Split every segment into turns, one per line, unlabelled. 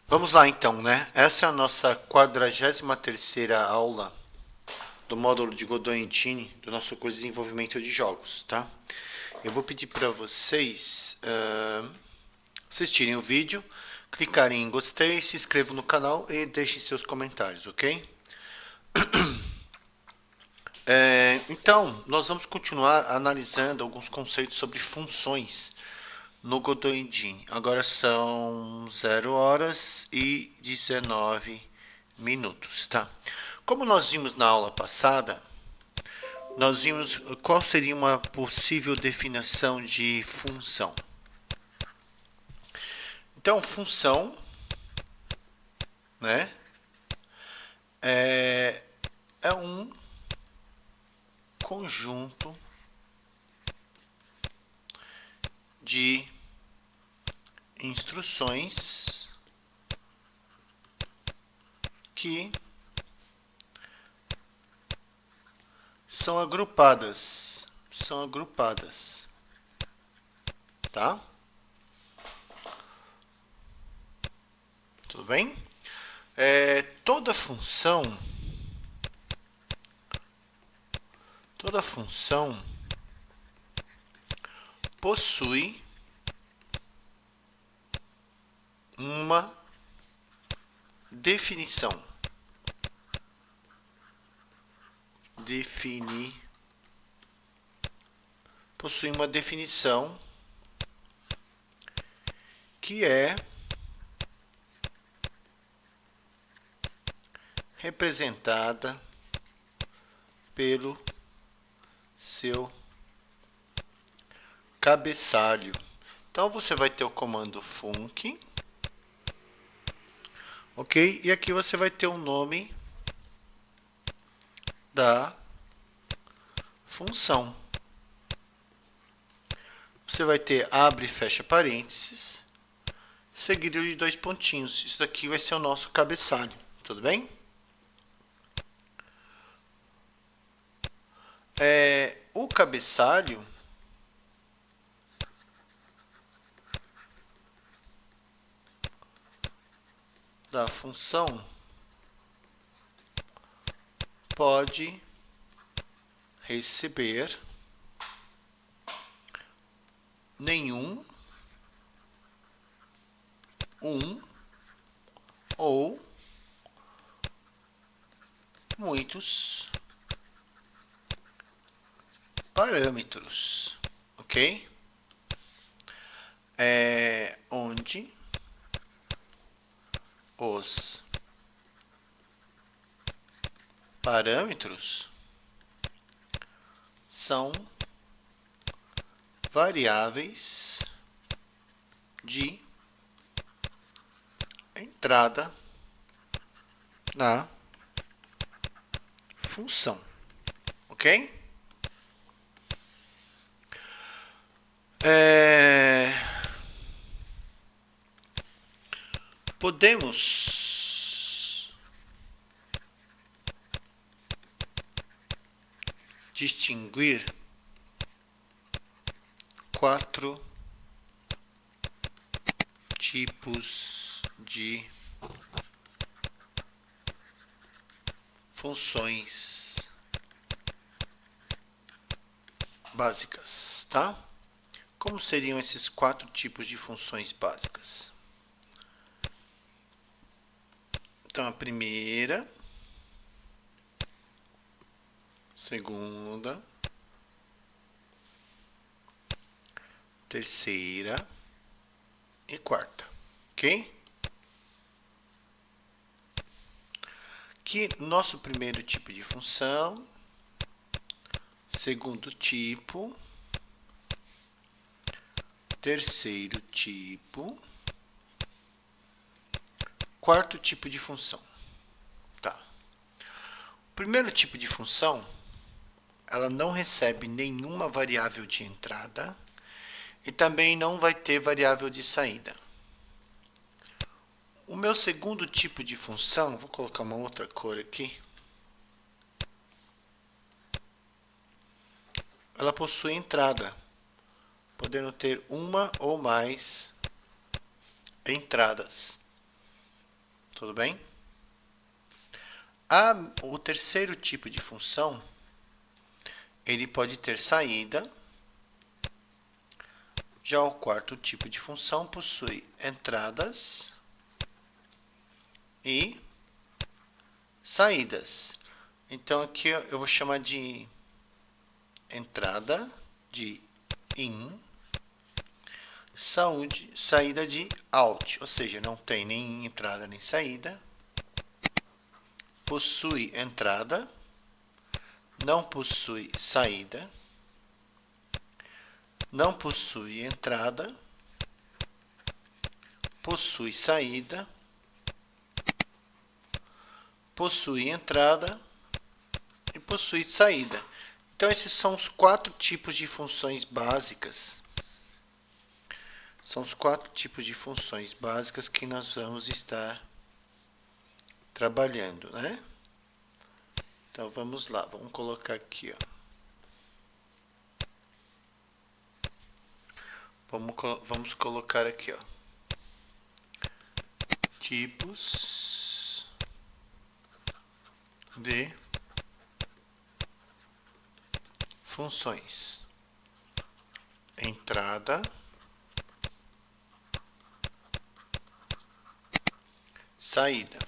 Vamos lá então, né? Essa é a nossa 43ª aula do módulo de Godot Engine do nosso curso de desenvolvimento de jogos, tá? Eu vou pedir para vocês assistirem o vídeo, clicarem em gostei, se inscrevam no canal e deixem seus comentários, ok? Então, nós vamos continuar analisando alguns conceitos sobre funções no Godot Engine. Agora são 0h19 minutos, tá? Como nós vimos na aula passada, nós vimos qual seria uma possível definição de função. Então, função, né, é um conjunto de instruções que são agrupadas, tá? Tudo bem? Toda função possui uma definição. Possui uma definição que é representada pelo seu cabeçalho. Então você vai ter o comando func, ok? E aqui você vai ter o nome da função. Você vai ter abre e fecha parênteses, seguido de 2 pontinhos. Isso daqui vai ser o nosso cabeçalho, tudo bem? O cabeçalho da função pode receber nenhum, um ou muitos parâmetros, ok? Onde os parâmetros são variáveis de entrada na função, ok? Podemos distinguir 4 tipos de funções básicas, tá? Como seriam esses 4 tipos de funções básicas? Então, a primeira, segunda, terceira e quarta, ok? Aqui, nosso primeiro tipo de função, segundo tipo, terceiro tipo, quarto tipo de função. Tá. O primeiro tipo de função, ela não recebe nenhuma variável de entrada e também não vai ter variável de saída. O meu segundo tipo de função, vou colocar uma outra cor aqui. Ela possui entrada, podendo ter uma ou mais entradas. Tudo bem? O terceiro tipo de função, ele pode ter saída. Já o quarto tipo de função possui entradas e saídas. Então aqui eu vou chamar de entrada de in, saída de out, ou seja, não tem nem entrada nem saída. Possui entrada, não possui saída. Não possui entrada, possui saída, possui entrada e possui saída. Então, esses são os 4 tipos de funções básicas. São os 4 tipos de funções básicas que nós vamos estar trabalhando, né? Então, vamos lá. Vamos colocar aqui, ó. Vamos colocar aqui, ó. Tipos de funções. Entrada, saída.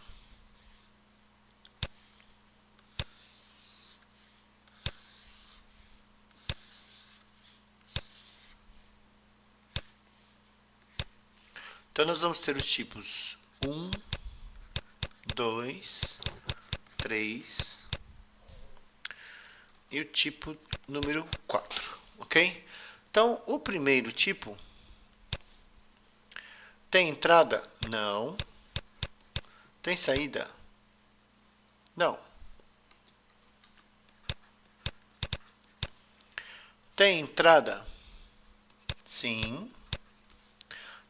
Então, nós vamos ter os tipos 1, 2, 3 e o tipo número 4, ok? Então, o primeiro tipo tem entrada? Não. Tem saída? Não. Tem entrada? Sim.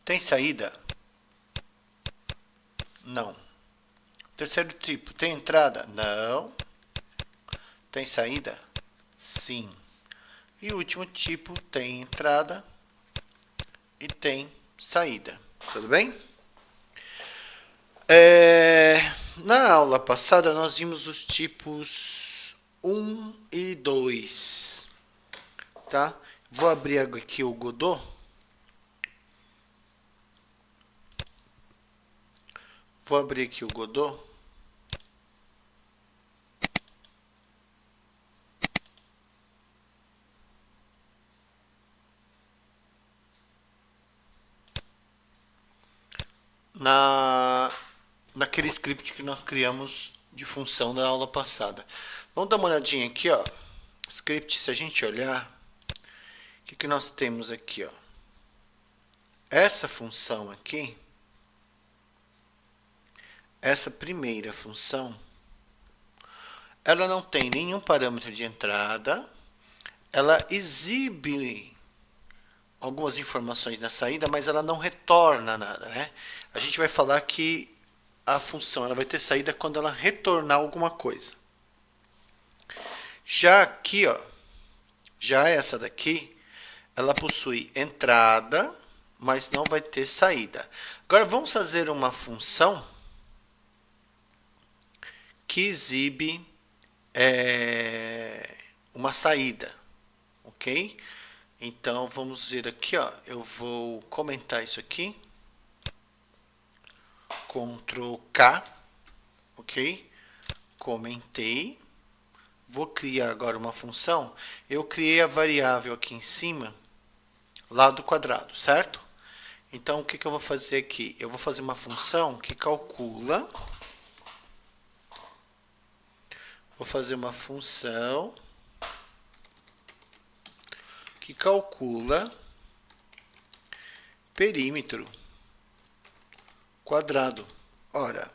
Tem saída? Não. Terceiro tipo, tem entrada? Não. Tem saída? Sim. E o último tipo, tem entrada e tem saída. Tudo bem? Na aula passada, nós vimos os tipos 1 e 2. Tá? Vou abrir aqui o Godot. Vou abrir aqui o Godot. Naquele script que nós criamos de função da aula passada. Vamos dar uma olhadinha aqui, ó. Script, se a gente olhar, o que nós temos aqui, ó? Essa função aqui, essa primeira função, ela não tem nenhum parâmetro de entrada, ela exibe algumas informações na saída, mas ela não retorna nada, né? A gente vai falar que a função ela vai ter saída quando ela retornar alguma coisa. Já aqui, ó, já essa daqui, ela possui entrada, mas não vai ter saída. Agora vamos fazer uma função que exibe uma saída, ok? Então vamos ver aqui, ó. Eu vou comentar isso aqui. Ctrl K, ok? Comentei. Vou criar agora uma função. Eu criei a variável aqui em cima, lado quadrado, certo? Então o que eu vou fazer aqui? Eu vou fazer uma função que calcula. Vou fazer uma função que calcula perímetro quadrado. Ora,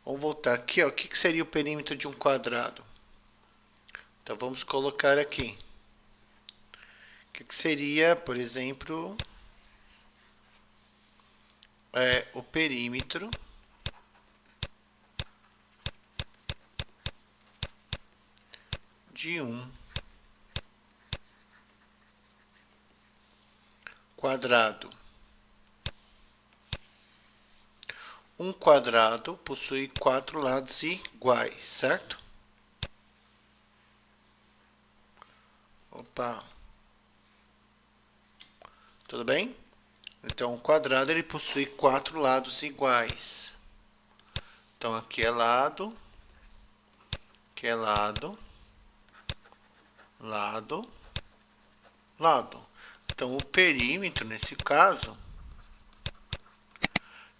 vamos voltar aqui, ó. O que seria o perímetro de um quadrado? Então vamos colocar aqui. O que seria, por exemplo, o perímetro de um quadrado. Um quadrado possui 4 lados iguais, certo? Opa! Tudo bem? Então, um quadrado ele possui 4 lados iguais. Então, aqui é lado, lado, lado. Então, o perímetro, nesse caso,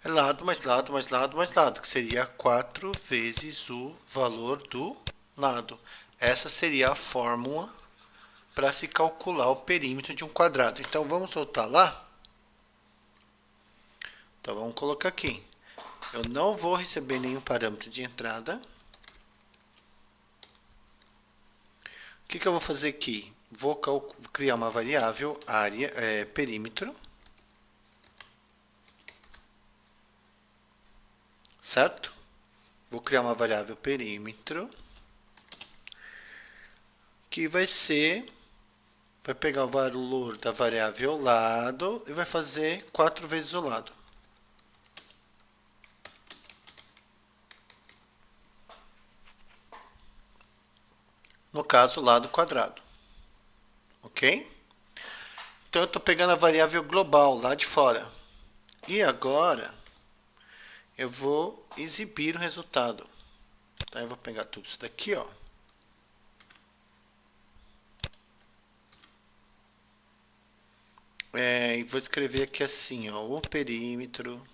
é lado mais lado mais lado mais lado, que seria 4 vezes o valor do lado. Essa seria a fórmula para se calcular o perímetro de um quadrado. Então, vamos voltar lá? Então, vamos colocar aqui. Eu não vou receber nenhum parâmetro de entrada. O que eu vou fazer aqui? Vou criar uma variável área, perímetro. Certo? Vou criar uma variável perímetro. Que vai pegar o valor da variável lado e vai fazer 4 vezes o lado. No caso, lado quadrado. Ok? Então, eu estou pegando a variável global lá de fora. E agora, eu vou exibir o resultado. Então, eu vou pegar tudo isso daqui, ó. E vou escrever aqui assim, ó, o perímetro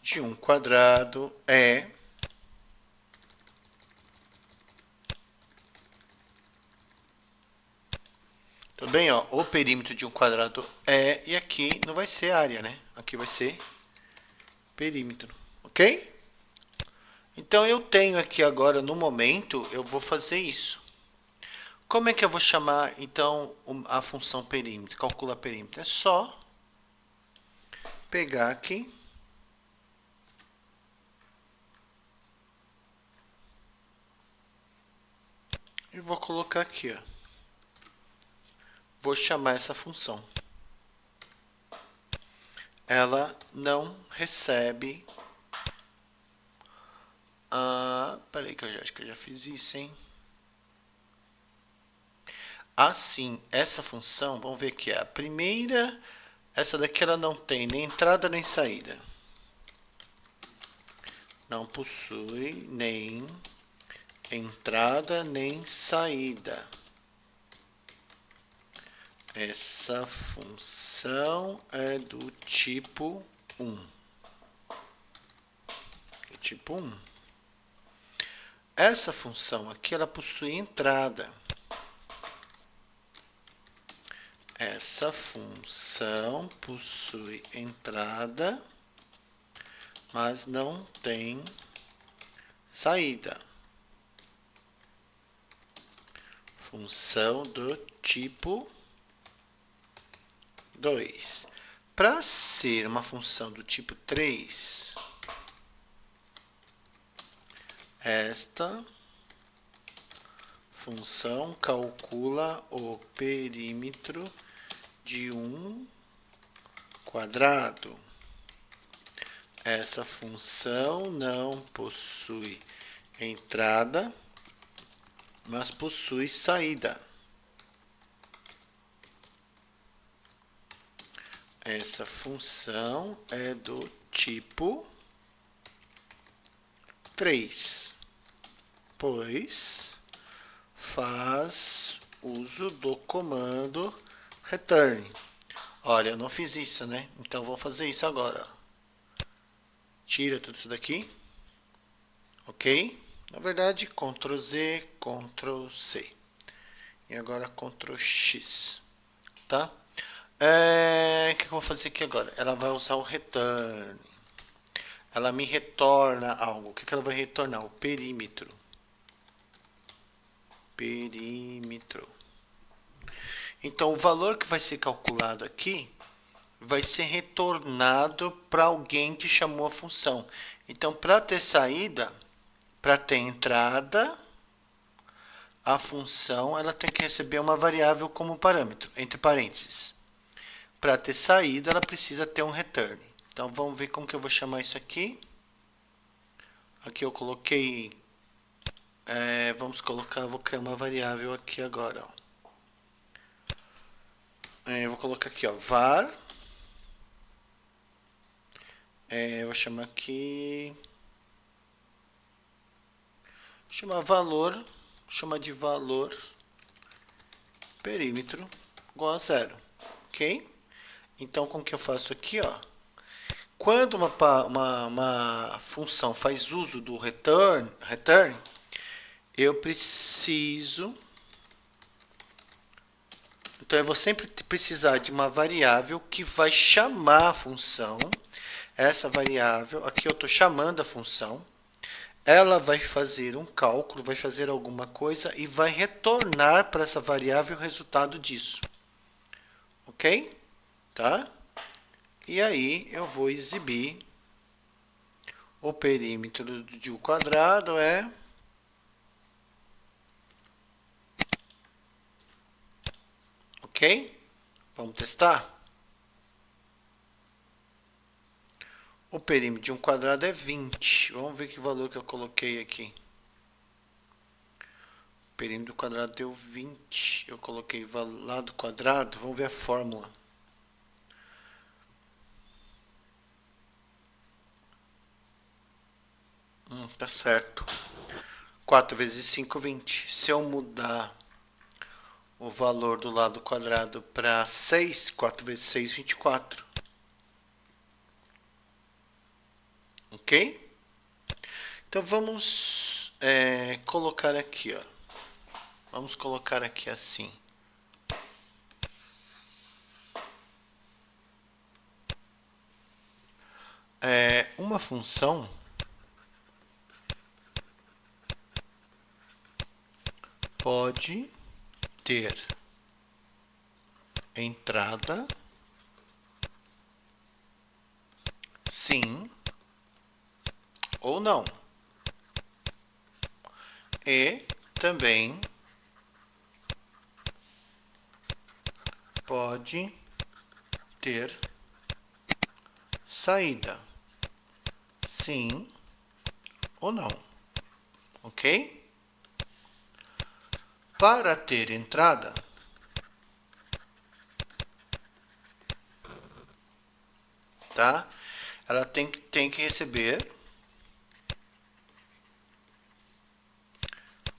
de um quadrado é tudo bem, ó, o perímetro de um quadrado é, e aqui não vai ser área, né? Aqui vai ser perímetro, ok? Então, eu tenho aqui agora, no momento, eu vou fazer isso. Como é que eu vou chamar, então, a função perímetro, calcula perímetro? É só pegar aqui e vou colocar aqui, ó. Vou chamar essa função. Ela não recebe... peraí que eu acho que eu já fiz isso, hein? Assim, essa função, vamos ver que é a primeira... Essa daqui ela não tem nem entrada nem saída. Não possui nem entrada nem saída. Essa função é do tipo 1. Do tipo 1. Essa função aqui, ela possui entrada. Essa função possui entrada, mas não tem saída. Função do tipo 2. Para ser uma função do tipo 3, esta função calcula o perímetro de um quadrado. Essa função não possui entrada, mas possui saída. Essa função é do tipo 3, pois faz uso do comando return. Olha, eu não fiz isso, né? Então, vou fazer isso agora. Tira tudo isso daqui. Ok? Na verdade, Ctrl Z, Ctrl C. E agora Ctrl X. Tá? O que eu vou fazer aqui agora? Ela vai usar o return. Ela me retorna algo. O que ela vai retornar? O perímetro. Perímetro. Então, o valor que vai ser calculado aqui vai ser retornado para alguém que chamou a função. Então, para ter saída, para ter entrada, a função ela tem que receber uma variável como parâmetro, entre parênteses. Para ter saída, ela precisa ter um return. Então, vamos ver como que eu vou chamar isso aqui. Aqui eu coloquei... vamos colocar... Vou criar uma variável aqui agora. Ó. Eu vou colocar aqui, ó, var. Eu vou chamar aqui... Chamar valor... Chamar de valor perímetro igual a 0. Ok? Então, como que eu faço aqui, ó? Quando uma função faz uso do return, eu preciso... Então, eu vou sempre precisar de uma variável que vai chamar a função. Essa variável, aqui eu estou chamando a função. Ela vai fazer um cálculo, vai fazer alguma coisa e vai retornar para essa variável o resultado disso. Ok? Tá? E aí eu vou exibir o perímetro de um quadrado é... Ok? Vamos testar? O perímetro de um quadrado é 20. Vamos ver que valor que eu coloquei aqui. O perímetro do quadrado deu 20. Eu coloquei lado quadrado. Vamos ver a fórmula. Tá certo. 4 vezes 5, 20. Se eu mudar o valor do lado quadrado para 6, 4 vezes 6, 24. Ok? Então, vamos colocar aqui, ó. Vamos colocar aqui assim. Uma função pode ter entrada, sim ou não. E também pode ter saída, sim ou não. Ok? Para ter entrada, tá? Ela tem que receber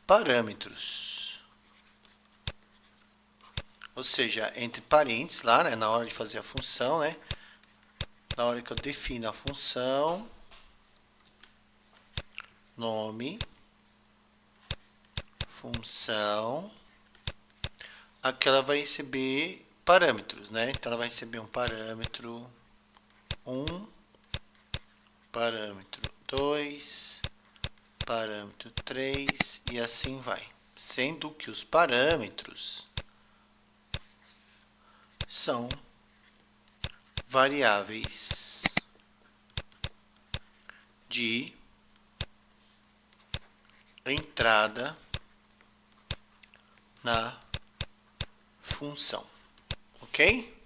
parâmetros. Ou seja, entre parênteses lá, né, na hora de fazer a função, né? Na hora que eu defino a função, nome, função, aqui ela vai receber parâmetros, né? Então ela vai receber um parâmetro 1, parâmetro 2, parâmetro 3 e assim vai. Sendo que os parâmetros são variáveis de entrada na função. Ok?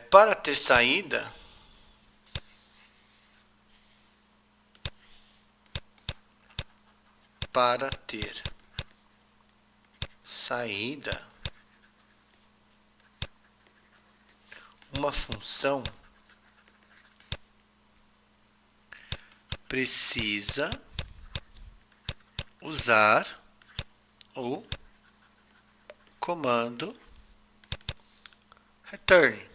Para ter saída, uma função precisa usar o comando return.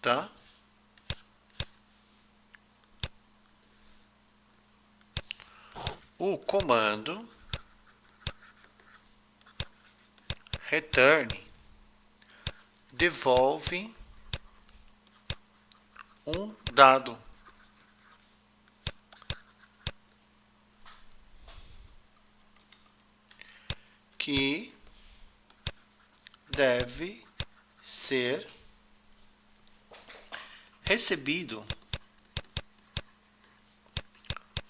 Tá? O comando return devolve um dado. Que deve ser recebido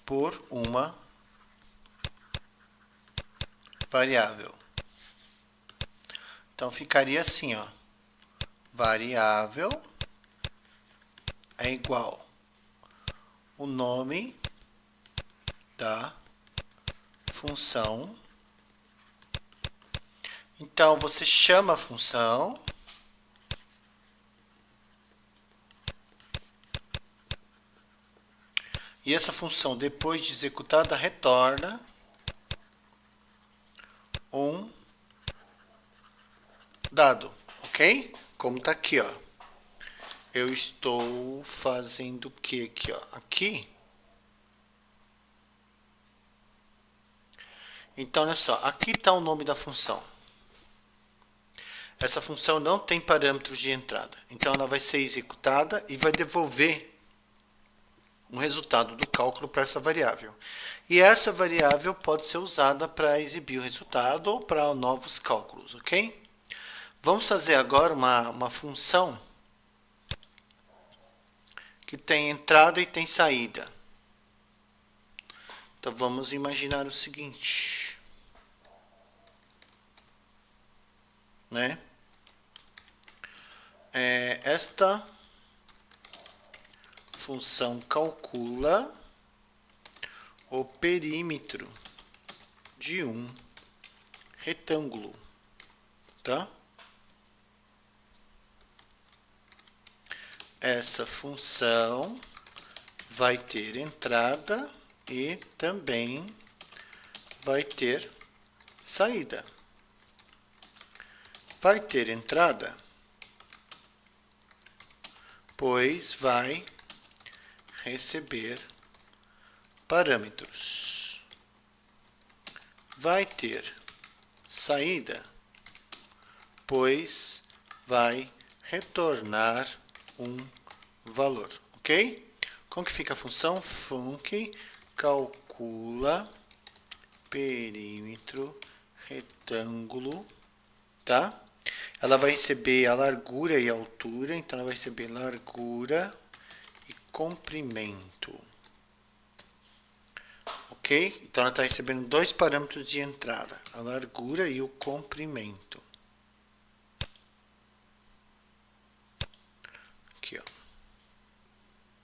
por uma variável. Então, ficaria assim, ó. Variável é igual o nome da função. Então, você chama a função e essa função, depois de executada, retorna um dado, ok? Como está aqui, ó. Eu estou fazendo o que aqui, ó? Aqui. Então, olha só. Aqui está o nome da função. Essa função não tem parâmetros de entrada. Então, ela vai ser executada e vai devolver um resultado do cálculo para essa variável. E essa variável pode ser usada para exibir o resultado ou para novos cálculos, ok? Vamos fazer agora uma função que tem entrada e tem saída. Então, vamos imaginar o seguinte, né? Esta função calcula o perímetro de um retângulo, tá? Essa função vai ter entrada e também vai ter saída. Vai ter entrada, pois vai receber parâmetros. Vai ter saída, pois vai retornar um valor, ok? Como que fica a função? Func calcula perímetro retângulo, tá? Ela vai receber a largura e a altura, então ela vai receber largura e comprimento. Ok? Então ela está recebendo dois parâmetros de entrada, a largura e o comprimento. Aqui, ó.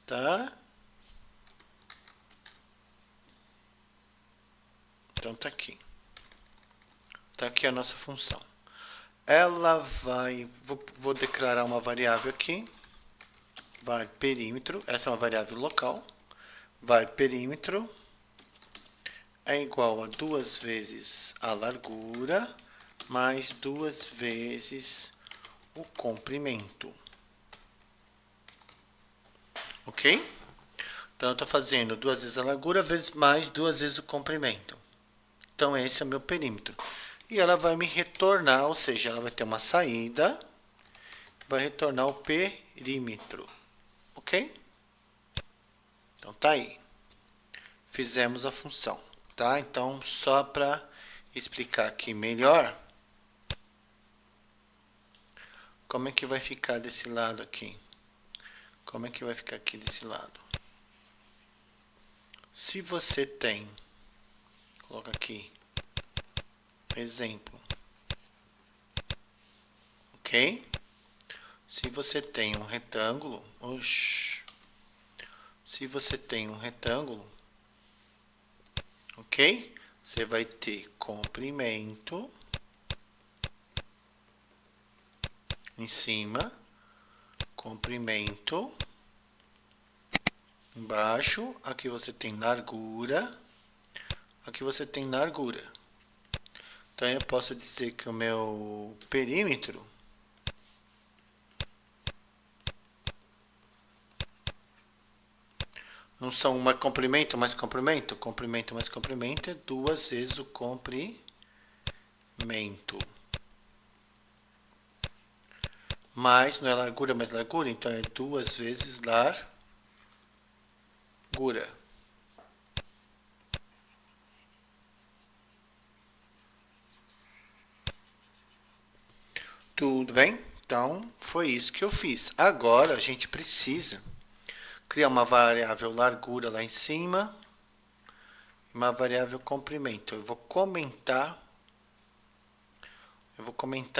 Tá? Então tá aqui. Tá aqui a nossa função. Ela vai, vou declarar uma variável aqui, var perímetro, essa é uma variável local, var perímetro é igual a 2 vezes a largura mais 2 vezes o comprimento. Ok? Então, eu estou fazendo 2 vezes a largura mais 2 vezes o comprimento. Então, esse é o meu perímetro. E ela vai me retornar, ou seja, ela vai ter uma saída, vai retornar o perímetro. Ok? Então, tá aí. Fizemos a função. Tá? Então, só para explicar aqui melhor, como é que vai ficar desse lado aqui? Como é que vai ficar aqui desse lado? Se você tem, coloca aqui, exemplo, ok? Se você tem um retângulo, se você tem um retângulo, ok? Você vai ter comprimento em cima, comprimento embaixo, aqui você tem largura, aqui você tem largura. Então, eu posso dizer que o meu perímetro não são uma comprimento mais comprimento, comprimento mais comprimento é 2 vezes o comprimento. Mais, não é largura mais largura, então é 2 vezes largura. Tudo bem? Então, foi isso que eu fiz. Agora, a gente precisa criar uma variável largura lá em cima uma variável comprimento. Eu vou comentar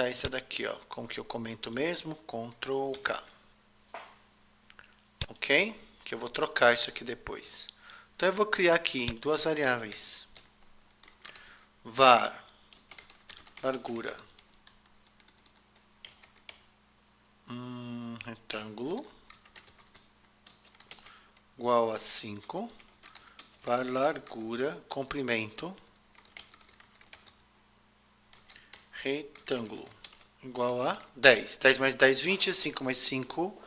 essa daqui, ó. Como que eu comento mesmo? Ctrl K. Ok? Que eu vou trocar isso aqui depois. Então eu vou criar aqui duas variáveis. Var largura retângulo igual a 5. Var largura comprimento retângulo igual a 10. 10 mais 10, 20. 5 mais 5,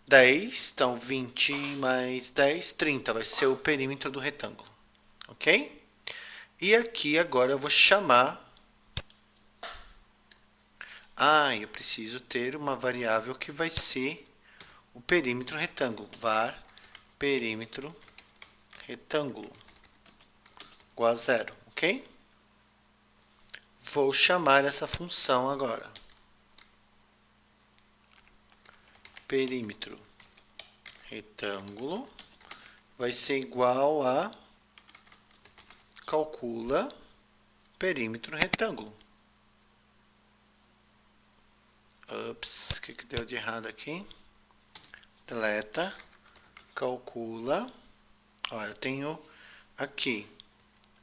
10. Então, 20 mais 10, 30. Vai ser o perímetro do retângulo. Ok? E aqui agora eu vou chamar... eu preciso ter uma variável que vai ser o perímetro retângulo. Var perímetro retângulo igual a 0. Ok? Vou chamar essa função agora. Perímetro retângulo vai ser igual a calcula perímetro retângulo. Ups, o que deu de errado aqui? Deleta, calcula. Ó, eu tenho aqui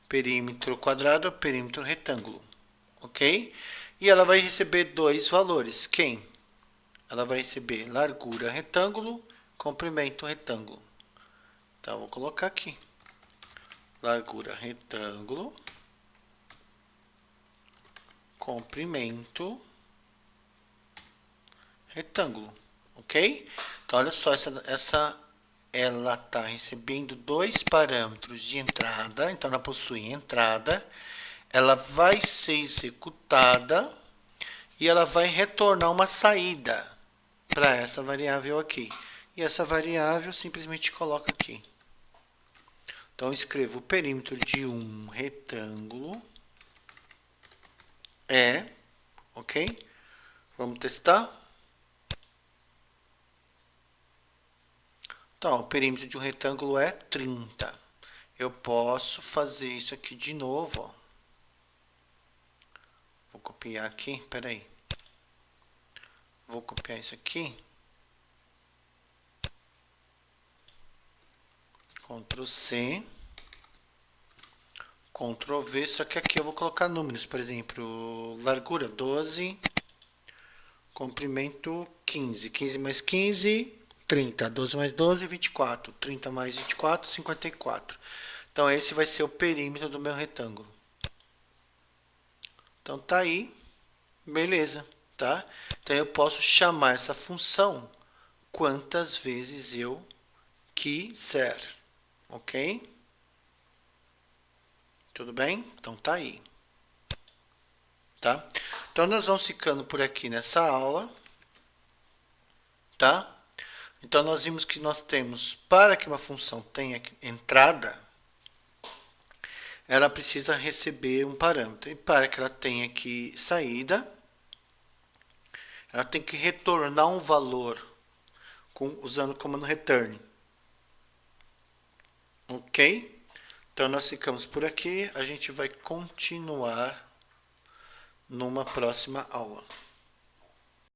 perímetro quadrado, perímetro retângulo. Ok? E ela vai receber dois valores. Quem? Ela vai receber largura retângulo, comprimento retângulo. Então, eu vou colocar aqui. Largura retângulo, comprimento retângulo. Ok? Então, olha só, ela está recebendo dois parâmetros de entrada. Então, ela possui entrada. Ela vai ser executada e ela vai retornar uma saída para essa variável aqui. E essa variável simplesmente coloca aqui. Então, eu escrevo o perímetro de um retângulo ok? Vamos testar? Então, o perímetro de um retângulo é 30. Eu posso fazer isso aqui de novo, ó. Vou copiar aqui, peraí. Vou copiar isso aqui. Ctrl C. Ctrl V, só que aqui eu vou colocar números. Por exemplo, largura 12, comprimento 15. 15 mais 15, 30. 12 mais 12, 24. 30 mais 24, 54. Então, esse vai ser o perímetro do meu retângulo. Então, tá aí. Beleza, tá? Então, eu posso chamar essa função quantas vezes eu quiser. Ok? Tudo bem? Então, tá aí. Tá? Então, nós vamos ficando por aqui nessa aula. Tá? Então, nós vimos que nós temos, para que uma função tenha entrada, ela precisa receber um parâmetro. E para que ela tenha aqui saída, ela tem que retornar um valor usando o comando return. Ok? Então, nós ficamos por aqui. A gente vai continuar numa próxima aula.